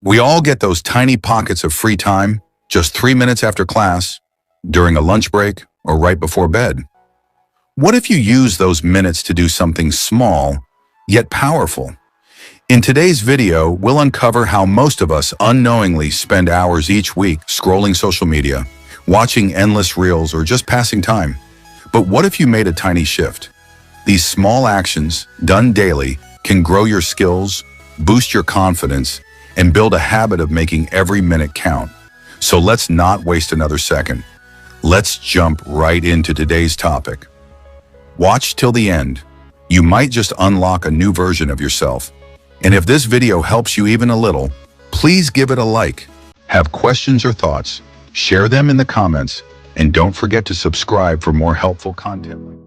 We all get those tiny pockets of free time, just 3 minutes after class, during a lunch break, or right before bed. What if you use those minutes to do something small, yet powerful? In today's video, we'll uncover how most of us unknowingly spend hours each week scrolling social media, watching endless reels, or just passing time. But what if you made a tiny shift? These small actions, done daily, can grow your skills, boost your confidence, and build a habit of making every minute count. So let's not waste another second. Let's jump right into today's topic. Watch till the end. You might just unlock a new version of yourself. And if this video helps you even a little, please give it a like. Have questions or thoughts? Share them in the comments. And don't forget to subscribe for more helpful content.